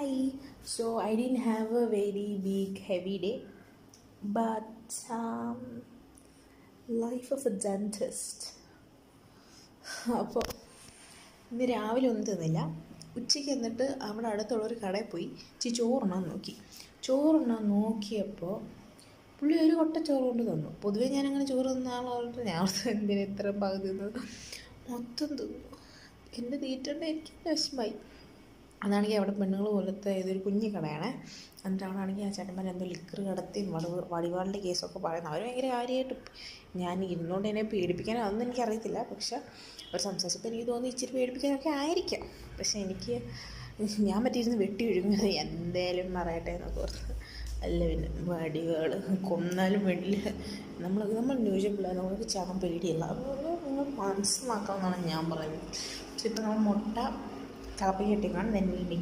Hi. So I didn't have a very big heavy day, but life of a dentist. അപ്പോൾ ഇന്ന് രാവിലെ ഒന്നും തിന്നില്ല. ഉച്ചയ്ക്ക് എന്നിട്ട് അവിടെ അടുത്തുള്ളൊരു കടയിൽ പോയി ചോറുണ്ണാൻ നോക്കിയപ്പോൾ പുള്ളി ഒരു കൊട്ട ചോറ് കൊണ്ട് തന്നു. പൊതുവേ ഞാനങ്ങനെ ചോറ് തിന്ന ആളായിട്ട് ഞാൻ എന്തിനാ ഇത്ര പകുതി തിന്നത് മൊത്തം തിന്നു. എൻ്റെ തീറ്റണ്ട എനിക്ക് വിഷമായി. അതാണെങ്കിൽ അവിടെ പെണ്ണുങ്ങൾ പോലത്തെ ഇതൊരു കുഞ്ഞു കടയാണ്. എന്നിട്ട് അവിടെ ആണെങ്കിൽ ആ ചേട്ടന്മാർ എന്തോ ലിക്കർ കടത്തിയും വടിവാളിൻ്റെ കേസൊക്കെ പറയുന്നത്. അവർ ഭയങ്കര കാര്യമായിട്ട് ഞാൻ ഇരുന്നുകൊണ്ട് എന്നെ പേടിപ്പിക്കാൻ അതൊന്നും എനിക്കറിയത്തില്ല. പക്ഷെ അവർ സംസാരിച്ചപ്പോൾ എനിക്ക് തോന്നി ഇച്ചിരി പേടിപ്പിക്കാനൊക്കെ ആയിരിക്കാം. പക്ഷെ ഞാൻ പറ്റിയിരുന്ന് വെട്ടി ഒഴുകുന്നത് എന്തായാലും പറയട്ടെ എന്നൊക്കെ ഓർത്ത്. അല്ല പിന്നെ വടികൾ കൊന്നാലും വേണ്ടില്ല. നമ്മൾ ന്യൂജബിള നമുക്ക് ചാകാൻ പേടിയല്ല. അതുപോലെ നിങ്ങൾ മനസ്സിലാക്കാമെന്നാണ് ഞാൻ പറയുന്നത്. പക്ഷെ ഇപ്പം നമ്മൾ മുട്ട കാപ്പി കെട്ടിക്കാണ് നെല്ലിൻ്റെ